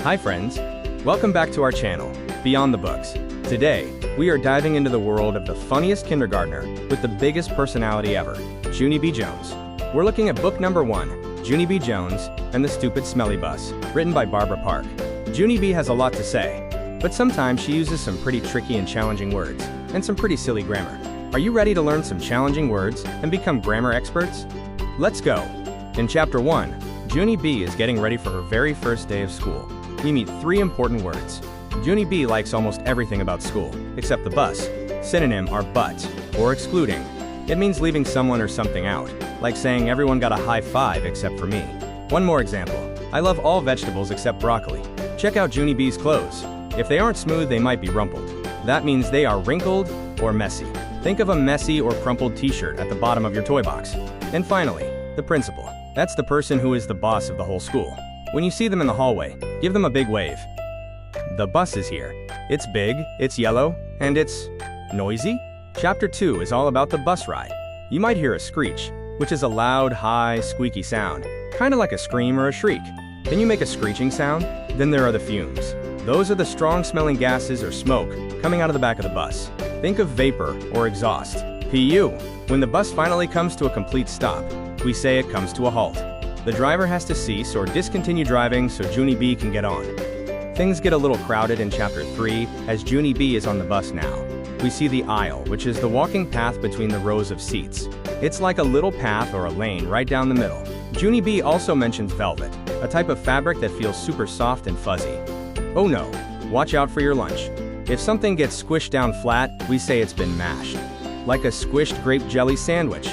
Hi friends, welcome back to our channel, Beyond the Books. Today, we are diving into the world of the funniest kindergartner with the biggest personality ever, Junie B. Jones. We're looking at book number 1, Junie B. Jones and the Stupid Smelly Bus, written by Barbara Park. Junie B. has a lot to say, but sometimes she uses some pretty tricky and challenging words, and some pretty silly grammar. Are you ready to learn some challenging words and become grammar experts? Let's go! In Chapter 1, Junie B. is getting ready for her very first day of school. We meet 3 important words. Junie B. likes almost everything about school, except the bus. Synonym are but, or excluding. It means leaving someone or something out, like saying everyone got a high five except for me. One more example. I love all vegetables except broccoli. Check out Junie B.'s clothes. If they aren't smooth, they might be rumpled. That means they are wrinkled or messy. Think of a messy or crumpled t-shirt at the bottom of your toy box. And finally, the principal. That's the person who is the boss of the whole school. When you see them in the hallway, give them a big wave. The bus is here. It's big, it's yellow, and it's noisy. Chapter 2 is all about the bus ride. You might hear a screech, which is a loud, high, squeaky sound, kind of like a scream or a shriek. Can you make a screeching sound? Then there are the fumes. Those are the strong-smelling gases or smoke coming out of the back of the bus. Think of vapor or exhaust. PU. When the bus finally comes to a complete stop, we say it comes to a halt. The driver has to cease or discontinue driving so Junie B. can get on. Things get a little crowded in Chapter 3 as Junie B. is on the bus now. We see the aisle, which is the walking path between the rows of seats. It's like a little path or a lane right down the middle. Junie B. also mentions velvet, a type of fabric that feels super soft and fuzzy. Oh no, watch out for your lunch. If something gets squished down flat, we say it's been mashed. Like a squished grape jelly sandwich.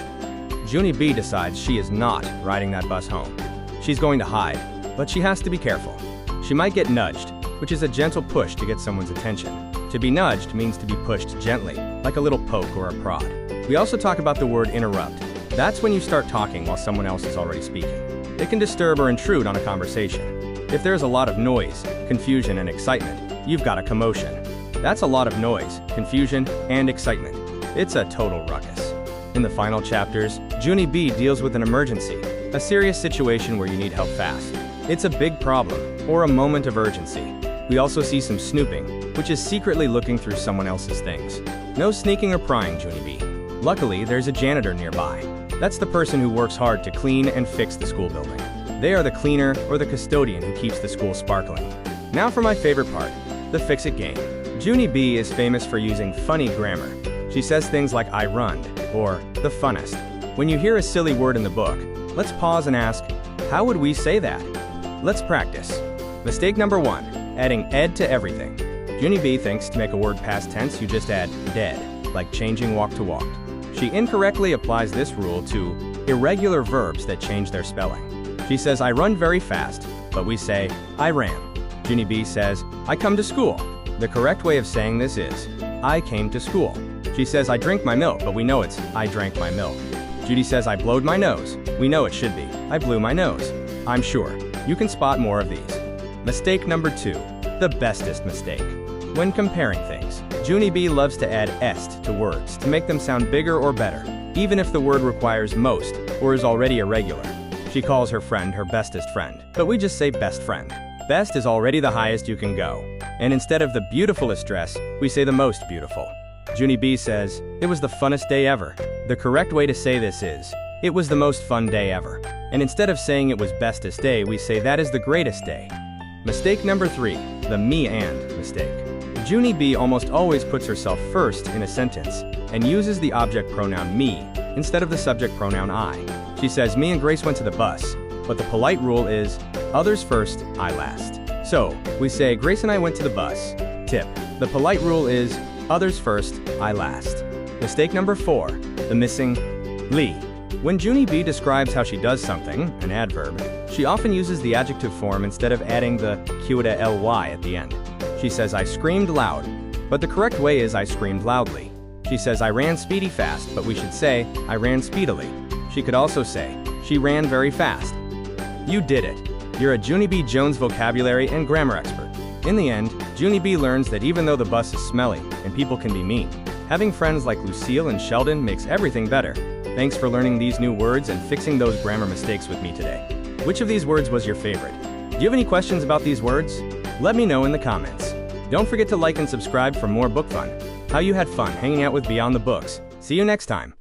Junie B. decides she is not riding that bus home. She's going to hide, but she has to be careful. She might get nudged, which is a gentle push to get someone's attention. To be nudged means to be pushed gently, like a little poke or a prod. We also talk about the word interrupt. That's when you start talking while someone else is already speaking. It can disturb or intrude on a conversation. If there's a lot of noise, confusion, and excitement, you've got a commotion. That's a lot of noise, confusion, and excitement. It's a total ruckus. In the final chapters, Junie B. deals with an emergency, a serious situation where you need help fast. It's a big problem, or a moment of urgency. We also see some snooping, which is secretly looking through someone else's things. No sneaking or prying, Junie B. Luckily, there's a janitor nearby. That's the person who works hard to clean and fix the school building. They are the cleaner or the custodian who keeps the school sparkling. Now for my favorite part, the fix-it game. Junie B. is famous for using funny grammar. She says things like I runned, or the funnest. When you hear a silly word in the book, let's pause and ask, how would we say that? Let's practice. Mistake number 1, adding ed to everything. Junie B. thinks to make a word past tense, you just add dead, like changing walk to walked. She incorrectly applies this rule to irregular verbs that change their spelling. She says I run very fast, but we say I ran. Junie B. says I come to school. The correct way of saying this is I came to school. She says I drink my milk, but we know it's I drank my milk. Judy says I blowed my nose. We know it should be I blew my nose. I'm sure you can spot more of these. Mistake number 2, the bestest mistake. When comparing things, Junie B. loves to add est to words to make them sound bigger or better, even if the word requires most or is already irregular. She calls her friend her bestest friend, but we just say best friend. Best is already the highest you can go, and instead of the beautifulest dress, we say the most beautiful. Junie B. says, it was the funnest day ever. The correct way to say this is, it was the most fun day ever. And instead of saying it was bestest day, we say that is the greatest day. Mistake number 3, the me and mistake. Junie B. almost always puts herself first in a sentence and uses the object pronoun me instead of the subject pronoun I. She says, me and Grace went to the bus, but the polite rule is, others first, I last. So, we say, Grace and I went to the bus. Tip, the polite rule is, others first, I last. Mistake number 4, the missing ly. When Junie B. describes how she does something, an adverb, she often uses the adjective form instead of adding the ly at the end. She says, I screamed loud, but the correct way is I screamed loudly. She says, I ran speedy fast, but we should say, I ran speedily. She could also say, she ran very fast. You did it. You're a Junie B. Jones vocabulary and grammar expert. In the end, Junie B. learns that even though the bus is smelly and people can be mean, having friends like Lucille and Sheldon makes everything better. Thanks for learning these new words and fixing those grammar mistakes with me today. Which of these words was your favorite? Do you have any questions about these words? Let me know in the comments. Don't forget to like and subscribe for more book fun. How you had fun hanging out with Beyond the Books. See you next time.